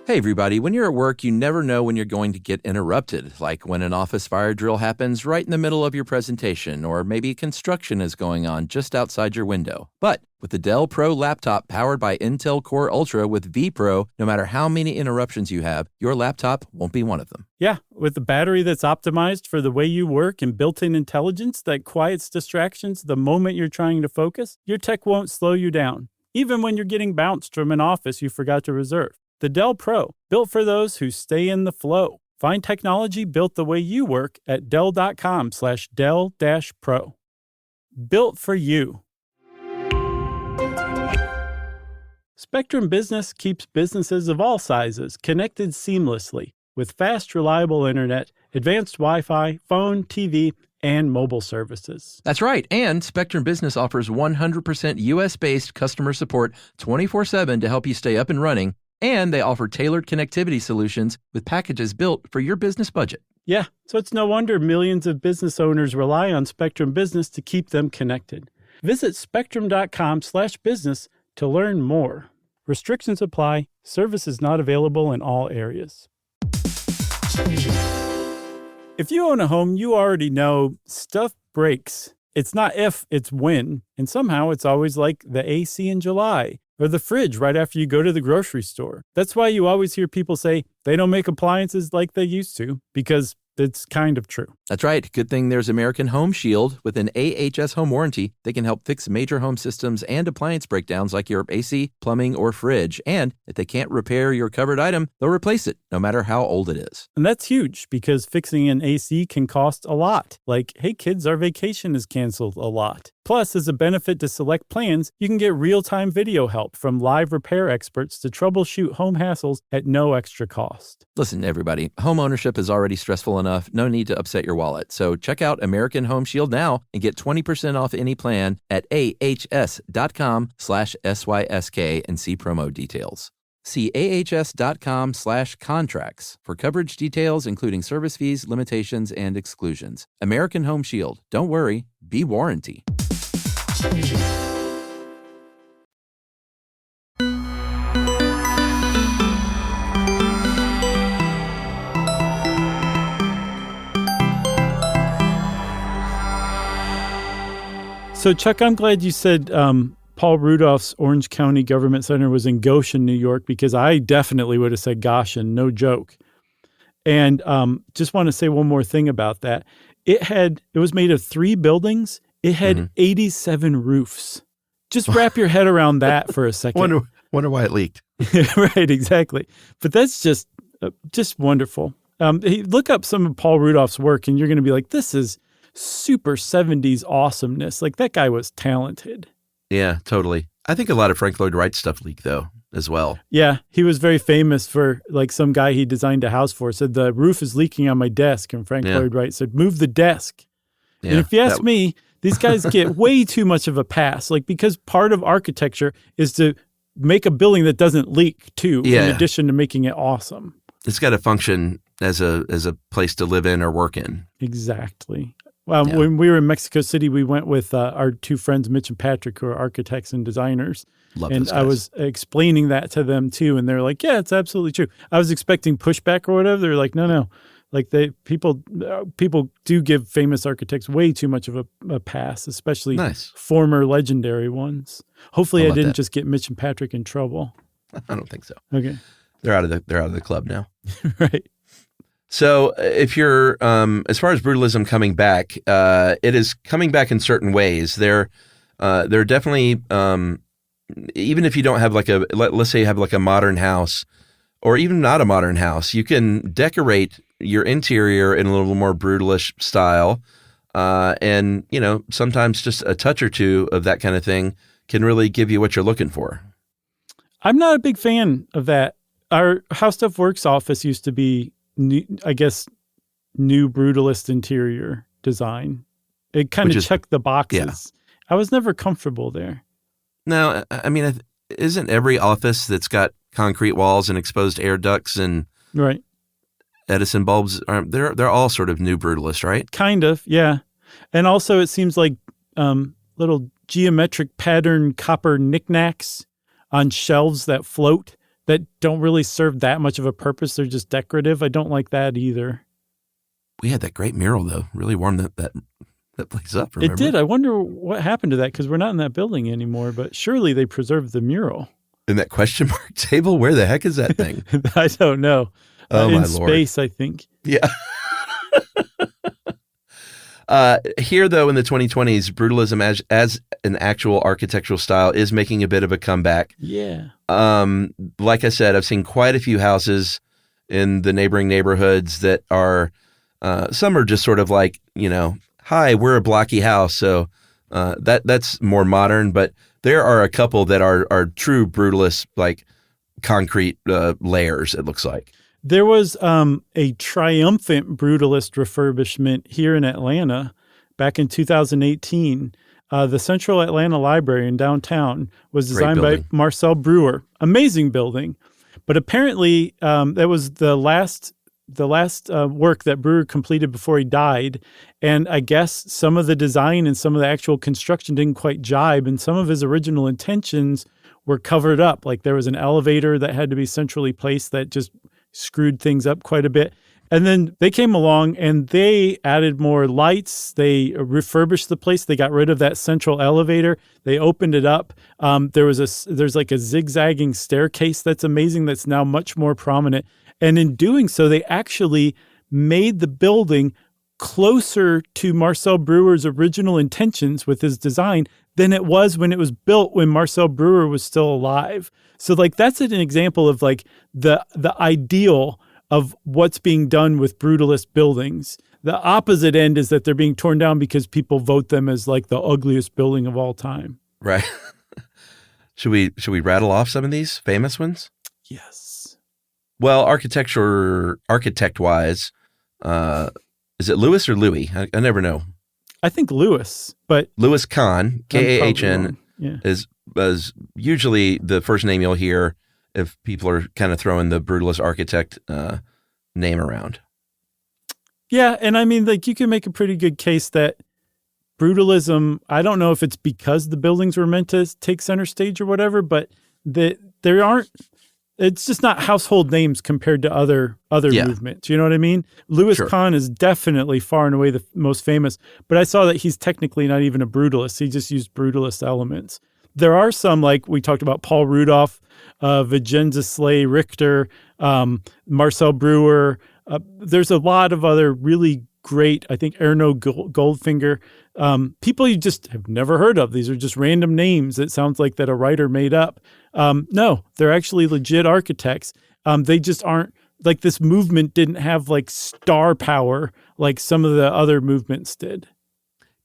Hey everybody, when you're at work, you never know when you're going to get interrupted, like when an office fire drill happens right in the middle of your presentation, or maybe construction is going on just outside your window. But with the Dell Pro laptop powered by Intel Core Ultra with vPro, no matter how many interruptions you have, your laptop won't be one of them. Yeah, with a battery that's optimized for the way you work and built-in intelligence that quiets distractions the moment you're trying to focus, your tech won't slow you down, even when you're getting bounced from an office you forgot to reserve. The Dell Pro, built for those who stay in the flow. Find technology built the way you work at Dell.com/Dell-Pro. Built for you. Spectrum Business keeps businesses of all sizes connected seamlessly with fast, reliable internet, advanced Wi-Fi, phone, TV, and mobile services. That's right. And Spectrum Business offers 100% U.S.-based customer support 24/7 to help you stay up and running. And they offer tailored connectivity solutions with packages built for your business budget. Yeah, so it's no wonder millions of business owners rely on Spectrum Business to keep them connected. Visit spectrum.com/business to learn more. Restrictions apply. Services not available in all areas. If you own a home, you already know stuff breaks. It's not if, it's when. And somehow it's always like the AC in July. Or the fridge right after you go to the grocery store. That's why you always hear people say they don't make appliances like they used to, because it's kind of true. That's right. Good thing there's American Home Shield. With an AHS home warranty, they can help fix major home systems and appliance breakdowns like your AC, plumbing, or fridge. And if they can't repair your covered item, they'll replace it, no matter how old it is. And that's huge, because fixing an AC can cost a lot. Like, hey kids, our vacation is canceled a lot. Plus, as a benefit to select plans, you can get real-time video help from live repair experts to troubleshoot home hassles at no extra cost. Listen, everybody, home ownership is already stressful enough. No need to upset your wallet. So check out American Home Shield now and get 20% off any plan at ahs.com/SYSK and see promo details. See ahs.com/contracts for coverage details, including service fees, limitations, and exclusions. American Home Shield. Don't worry, be warranty. So, Chuck, I'm glad you said Paul Rudolph's Orange County Government Center was in Goshen, New York, because I definitely would have said Goshen, no joke. And just want to say one more thing about that. It was made of 3 buildings. It had 87 roofs. Just wrap your head around that for a second. Wonder why it leaked. Right, exactly. But that's just wonderful. Look up some of Paul Rudolph's work, and you're going to be like, this is super 70s awesomeness. Like, that guy was talented. Yeah, totally. I think a lot of Frank Lloyd Wright stuff leaked, though, as well. Yeah, he was very famous for, like, some guy he designed a house for said, the roof is leaking on my desk. And Frank Lloyd Wright said, move the desk. Yeah, and if you ask me, these guys get way too much of a pass. Like, because part of architecture is to make a building that doesn't leak, too, in addition to making it awesome. it's got to function as a place to live in or work in. Exactly. Yeah. When we were in Mexico City, we went with our two friends, Mitch and Patrick, who are architects and designers. Love and those guys. I was explaining that to them too, and they're like, "Yeah, it's absolutely true." I was expecting pushback or whatever. They're like, "No." Like people do give famous architects way too much of a pass, especially former legendary ones. Hopefully, I didn't just get Mitch and Patrick in trouble. I don't think so. Okay, they're out of the club now. Right. So if you're, as far as brutalism coming back, it is coming back in certain ways. There are definitely, even if you don't have let's say you have like a modern house, or even not a modern house, you can decorate your interior in a little more brutalist style. And, sometimes just a touch or two of that kind of thing can really give you what you're looking for. I'm not a big fan of that. Our How Stuff Works office used to be, new brutalist interior design. It kind of checked the boxes. Yeah. I was never comfortable there. No, I mean, isn't every office that's got concrete walls and exposed air ducts and right Edison bulbs, they're all sort of new brutalist, right? Kind of, yeah. And also it seems like little geometric pattern copper knickknacks on shelves that float that don't really serve that much of a purpose. They're just decorative. I don't like that either. We had that great mural, though. Really warmed that place up, remember? It did. I wonder what happened to that, because we're not in that building anymore, but surely they preserved the mural. And that question mark table? Where the heck is that thing? I don't know. Oh, my in Lord. Space, I think. Yeah. Here, though, in the 2020s, brutalism as an actual architectural style is making a bit of a comeback. Yeah. Like I said, I've seen quite a few houses in the neighboring neighborhoods that are, some are just sort of like, hi, we're a blocky house. So that's more modern, but there are a couple that are true brutalist, like concrete layers, it looks like. There was a triumphant brutalist refurbishment here in Atlanta back in 2018. The Central Atlanta Library in downtown was designed by Marcel Breuer. Amazing building. But apparently that was the last work that Breuer completed before he died. And I guess some of the design and some of the actual construction didn't quite jibe, and some of his original intentions were covered up. Like there was an elevator that had to be centrally placed that just screwed things up quite a bit. And then they came along and they added more lights. They refurbished the place. They got rid of that central elevator. They opened it up. There's like a zigzagging staircase that's amazing, that's now much more prominent. And in doing so, they actually made the building closer to Marcel Breuer's original intentions with his design than it was when it was built, when Marcel Breuer was still alive. So like that's an example of like the ideal of what's being done with brutalist buildings. The opposite end is that they're being torn down because people vote them as like the ugliest building of all time. Right. Should we rattle off some of these famous ones? Yes. Well, architect-wise, is it Louis or Louis? I never know. I think Louis, but Louis Kahn, Kahn, yeah, is usually the first name you'll hear if people are kind of throwing the brutalist architect name around. Yeah, and I mean, like you can make a pretty good case that brutalism, I don't know if it's because the buildings were meant to take center stage or whatever, but it's just not household names compared to other movements. You know what I mean? Louis Kahn is definitely far and away the most famous, but I saw that he's technically not even a brutalist. He just used brutalist elements. There are some, like we talked about, Paul Rudolph, Vincenzo Slay Richter, Marcel Breuer. There's a lot of other really great, I think Erno Goldfinger, people you just have never heard of. These are just random names. It sounds like that a writer made up. No, they're actually legit architects. They just aren't, like this movement didn't have like star power like some of the other movements did.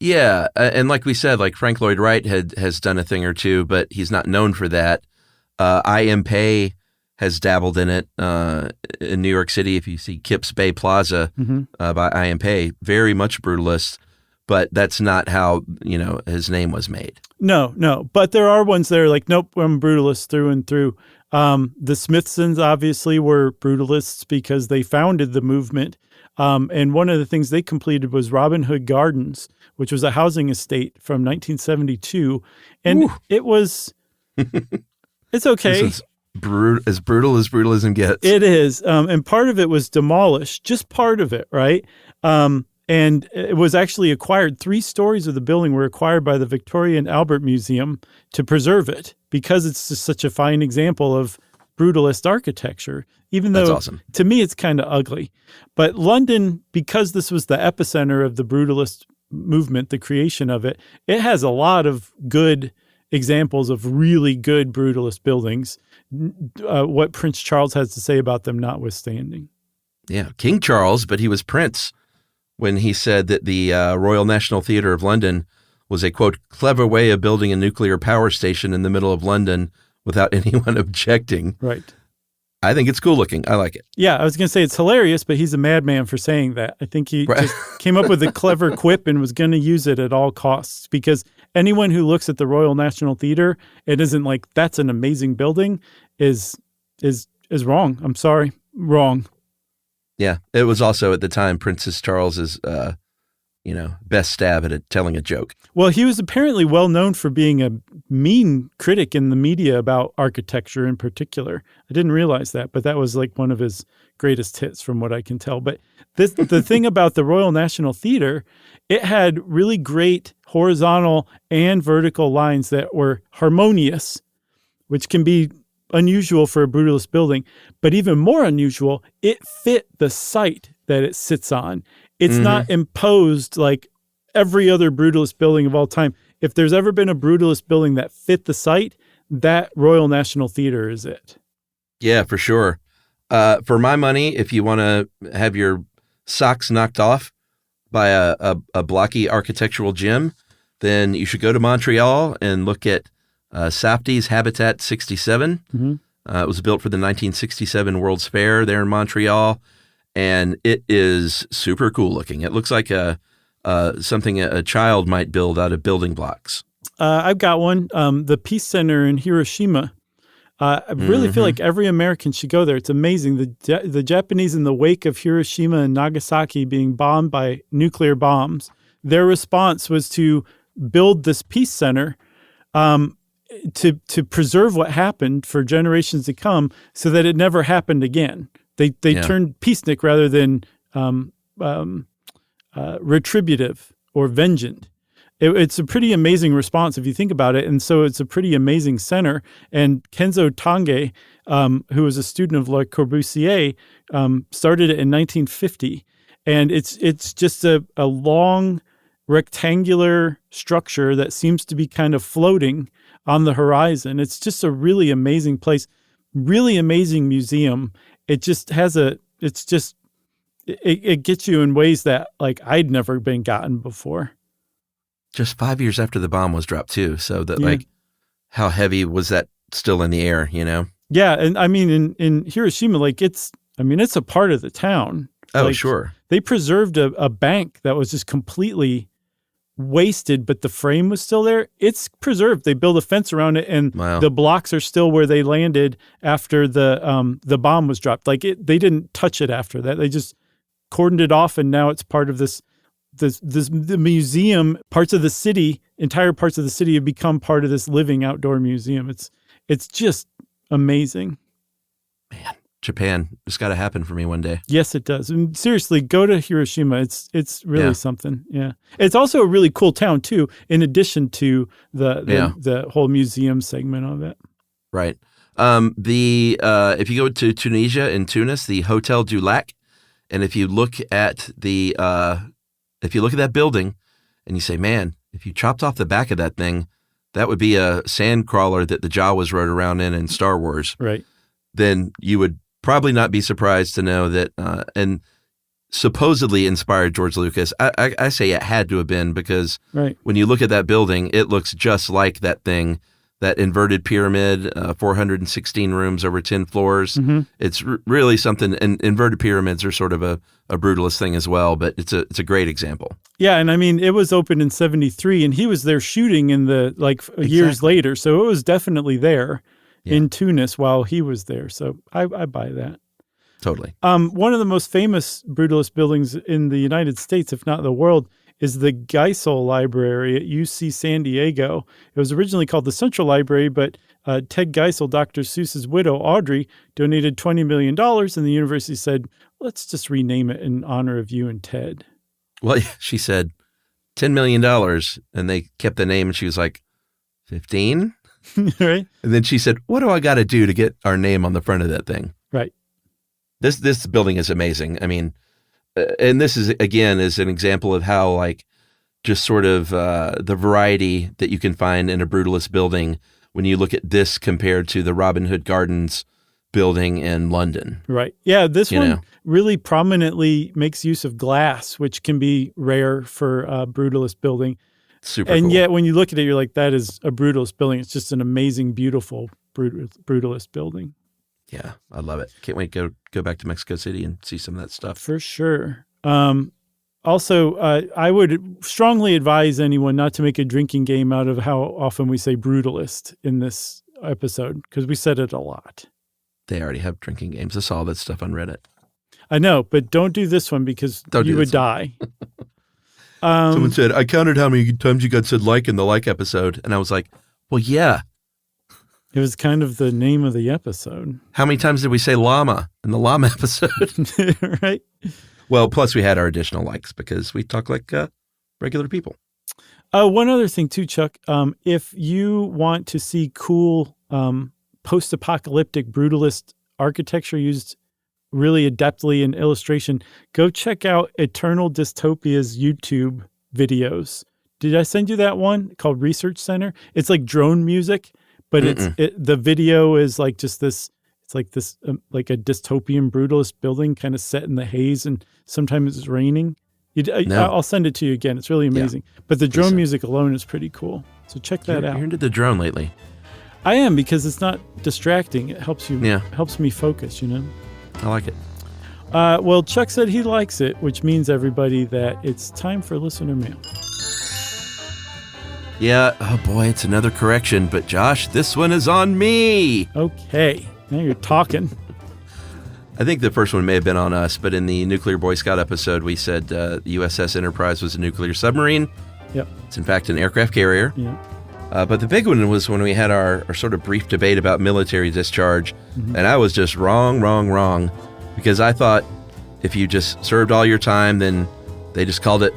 Yeah, and like we said, like Frank Lloyd Wright has done a thing or two, but he's not known for that. I.M. Pei has dabbled in it in New York City. If you see Kips Bay Plaza by I.M. Pei, very much brutalist, but that's not how his name was made. No, but there are ones that are like, nope, I'm brutalist through and through. The Smithsons obviously were brutalists because they founded the movement. And one of the things they completed was Robin Hood Gardens, which was a housing estate from 1972. And it was, it's okay. This is as brutal as brutalism gets. It is. And part of it was demolished, just part of it, right? And it was actually acquired. 3 stories of the building were acquired by the Victoria and Albert Museum to preserve it because it's just such a fine example of brutalist architecture, even though That's awesome. To me it's kind of ugly. But London, because this was the epicenter of the brutalist movement, the creation of it, it has a lot of good examples of really good brutalist buildings, what Prince Charles has to say about them notwithstanding. Yeah, King Charles, but he was Prince when he said that the Royal National Theatre of London was a, quote, clever way of building a nuclear power station in the middle of London without anyone objecting. Right. I think it's cool looking. I like it. Yeah, I was going to say it's hilarious, but he's a madman for saying that. I think he just came up with a clever quip and was going to use it at all costs because anyone who looks at the Royal National Theatre and isn't like, that's an amazing building is wrong. I'm sorry. Wrong. Yeah, it was also at the time Princess Charles's, best stab at telling a joke. Well, he was apparently well known for being a mean critic in the media about architecture in particular. I didn't realize that, but that was like one of his greatest hits from what I can tell. But the thing about the Royal National Theatre, it had really great horizontal and vertical lines that were harmonious, which can be unusual for a brutalist building, but even more unusual, it fit the site that it sits on. It's not imposed like every other brutalist building of all time. If there's ever been a brutalist building that fit the site, that Royal National Theatre is it. Yeah, for sure. For my money, if you want to have your socks knocked off by a blocky architectural gem, then you should go to Montreal and look at Sapti's Habitat 67. It was built for the 1967 World's Fair there in Montreal, and it is super cool looking. It looks like something a child might build out of building blocks. I've got one, the Peace Center in Hiroshima. I really feel like every American should go there. It's amazing. The Japanese, in the wake of Hiroshima and Nagasaki being bombed by nuclear bombs, their response was to build this Peace Center to preserve what happened for generations to come so that it never happened again. They turned peacenik rather than retributive or vengeant. It's a pretty amazing response if you think about it. And so it's a pretty amazing center. And Kenzo Tange, who was a student of Le Corbusier, started it in 1950. And it's just a long rectangular structure that seems to be kind of floating on the horizon. It's just a really amazing place, really amazing museum. It just has it gets you in ways that like I'd never been gotten before. Just 5 years after the bomb was dropped too. So that like, how heavy was that still in the air, you know? Yeah. And I mean, in Hiroshima, like it's a part of the town. Oh, like, sure. They preserved a bank that was just completely wasted, but the frame was still there. It's preserved. They built a fence around it, and the blocks are still where they landed after the bomb was dropped. Like they didn't touch it after that. They just cordoned it off, and now it's part of the museum. Parts of the city, entire parts of the city, have become part of this living outdoor museum. It's just amazing. Man, Japan, it's got to happen for me one day. Yes, it does. And seriously, go to Hiroshima. It's really something. Yeah. It's also a really cool town too, in addition to the whole museum segment of it. Right. If you go to Tunisia, in Tunis, the Hotel du Lac, and if you look at that building and you say, man, if you chopped off the back of that thing, that would be a sand crawler that the Jawas rode around in Star Wars. Right. Then you would probably not be surprised to know that, and supposedly inspired George Lucas. I say it had to have been, because when you look at that building, it looks just like that thing, that inverted pyramid, 416 rooms over 10 floors. Mm-hmm. It's really something, and inverted pyramids are sort of a brutalist thing as well, but it's a great example. Yeah, and I mean, it was opened in 1973, and he was there shooting in the years later, so it was definitely there. in Tunis while he was there. So I buy that. Totally. One of the most famous brutalist buildings in the United States, if not the world, is the Geisel Library at UC San Diego. It was originally called the Central Library, but Ted Geisel, Dr. Seuss's widow, Audrey, donated $20 million, and the university said, let's just rename it in honor of you and Ted. Well, she said $10 million, and they kept the name, and she was like, 15? Right? And then she said, what do I got to do to get our name on the front of that thing? Right. This building is amazing. I mean, and this is, again, is an example of how, like, just sort of the variety that you can find in a brutalist building when you look at this compared to the Robin Hood Gardens building in London. Right. Yeah, this one really prominently makes use of glass, which can be rare for a brutalist building. Super and cool. yet, when you look at it, you're like, that is a brutalist building. It's just an amazing, beautiful brutalist building. Yeah, I love it. Can't wait to go back to Mexico City and see some of that stuff. For sure. Also, I would strongly advise anyone not to make a drinking game out of how often we say brutalist in this episode, because we said it a lot. They already have drinking games. I saw that stuff on Reddit. I know, but don't do this one because you would die. Someone said, I counted how many times you guys said like in the like episode. And I was like, well, yeah. It was kind of the name of the episode. How many times did we say llama in the llama episode? Right. Well, plus we had our additional likes because we talk like regular people. One other thing too, Chuck. If you want to see cool post-apocalyptic brutalist architecture used really adeptly in illustration, go check out Eternal Dystopia's YouTube videos. Did I send you that one called Research Center? It's like drone music, but the video is like just this. It's like this, like a dystopian brutalist building, kind of set in the haze, and sometimes it's raining. I'll send it to you again. It's really amazing. Yeah, but the drone music alone is pretty cool. So check that out. You're into the drone lately. I am, because it's not distracting. It helps you. Yeah. Helps me focus. You know. I like it. Well, Chuck said he likes it, which means, everybody, that it's time for listener mail. Yeah. Oh boy, it's another correction. But Josh, this one is on me. Okay. Now you're talking. I think the first one may have been on us, but in the Nuclear Boy Scout episode, we said the USS Enterprise was a nuclear submarine. Yep. It's in fact an aircraft carrier. Yeah. But the big one was when we had our sort of brief debate about military discharge, and I was just wrong, because I thought if you just served all your time, then they just called it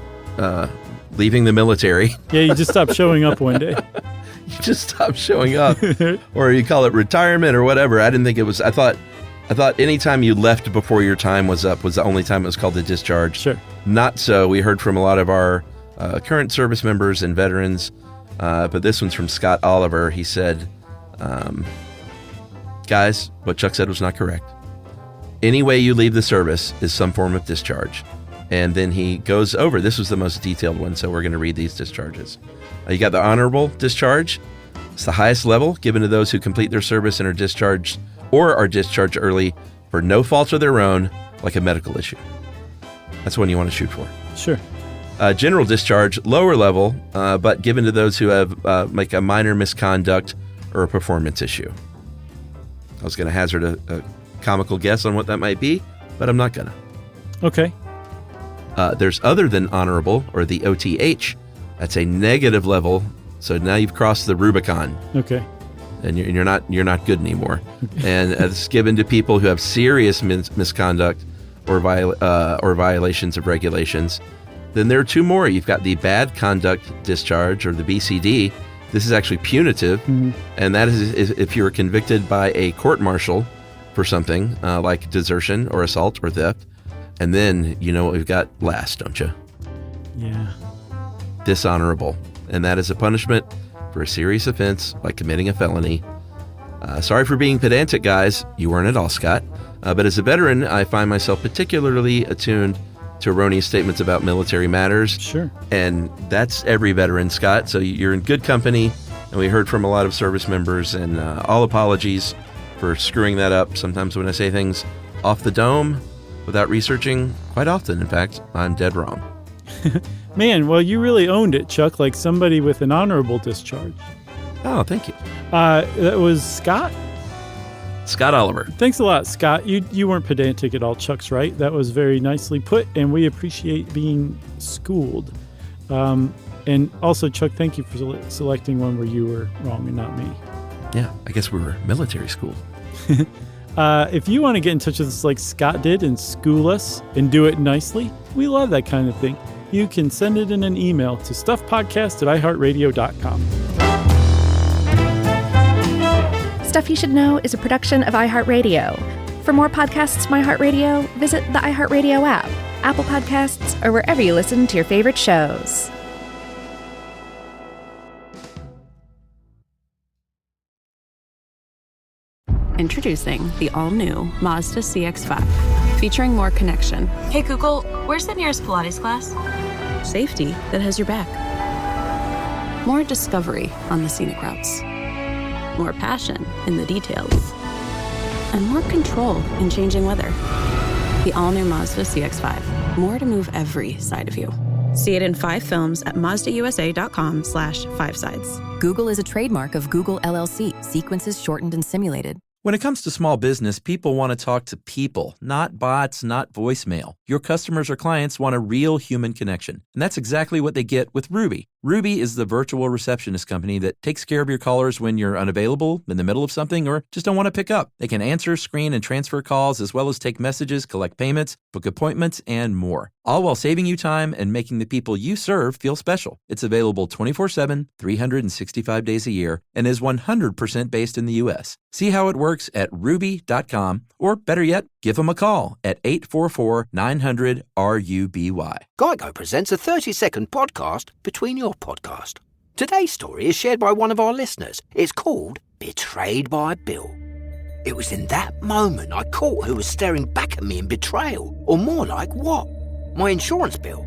leaving the military. Yeah, you just stopped showing up one day. You just stop showing up, or you call it retirement or whatever. I didn't think it was. I thought anytime you left before your time was up was the only time it was called a discharge. Sure. Not so. We heard from a lot of our current service members and veterans, but this one's from Scott Oliver. He said, guys, what Chuck said was not correct. Any way you leave the service is some form of discharge. And then he goes over, this was the most detailed one, so we're going to read these discharges. You got the honorable discharge. It's the highest level given to those who complete their service and are discharged early for no fault of their own, like a medical issue. That's one you want to shoot for. Sure. General discharge, lower level, but given to those who have like a minor misconduct or a performance issue. I was going to hazard a comical guess on what that might be, but I'm not going to. Okay. There's other than honorable, or the OTH. That's a negative level, so now you've crossed the Rubicon. Okay. And you're not good anymore. And it's given to people who have serious misconduct or violations of regulations. Then there are two more. You've got the bad conduct discharge, or the BCD. This is actually punitive, and that is if you were convicted by a court-martial for something like desertion or assault or theft. And then you know what we've got last, don't you? Yeah. Dishonorable. And that is a punishment for a serious offense like committing a felony. Sorry for being pedantic, guys. You weren't at all, Scott. But as a veteran, I find myself particularly attuned to erroneous statements about military matters. Sure. And that's every veteran, Scott. So you're in good company. And we heard from a lot of service members, and all apologies for screwing that up. Sometimes when I say things off the dome without researching, quite often, in fact, I'm dead wrong. Man, well, you really owned it, Chuck, like somebody with an honorable discharge. Oh, thank you. That was Scott? Scott Oliver. Thanks a lot, Scott. You weren't pedantic at all, Chuck's right. That was very nicely put, and we appreciate being schooled. And also, Chuck, thank you for selecting one where you were wrong and not me. Yeah, I guess we were military school. If you want to get in touch with us like Scott did and school us and do it nicely, we love that kind of thing. You can send it in an email to stuffpodcast@iheartradio.com. Stuff You Should Know is a production of iHeartRadio. For more podcasts from iHeartRadio, visit the iHeartRadio app, Apple Podcasts, or wherever you listen to your favorite shows. Introducing the all-new Mazda CX-5, featuring more connection. Hey Google, where's the nearest Pilates class? Safety that has your back. More discovery on the scenic routes. More passion in the details. And more control in changing weather. The all-new Mazda CX-5. More to move every side of you. See it in 5 films at MazdaUSA.com/5sides. Google is a trademark of Google LLC. Sequences shortened and simulated. When it comes to small business, people want to talk to people, not bots, not voicemail. Your customers or clients want a real human connection. And that's exactly what they get with Ruby. Ruby is the virtual receptionist company that takes care of your callers when you're unavailable, in the middle of something, or just don't want to pick up. They can answer, screen, and transfer calls, as well as take messages, collect payments, book appointments, and more. All while saving you time and making the people you serve feel special. It's available 24/7, 365 days a year, and is 100% based in the U.S. See how it works at ruby.com, or better yet, give them a call at 844-900-RUBY. Geico presents a 30-second podcast between your podcast. Today's story is shared by one of our listeners. It's called Betrayed by Bill. It was in that moment I caught who was staring back at me in betrayal, or more like what? My insurance bill.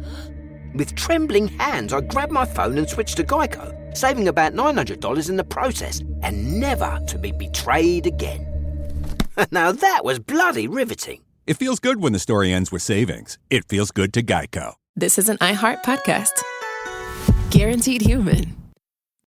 With trembling hands, I grabbed my phone and switched to Geico, saving about $900 in the process, and never to be betrayed again. Now that was bloody riveting. It feels good when the story ends with savings. It feels good to Geico. This is an iHeart podcast. Guaranteed human.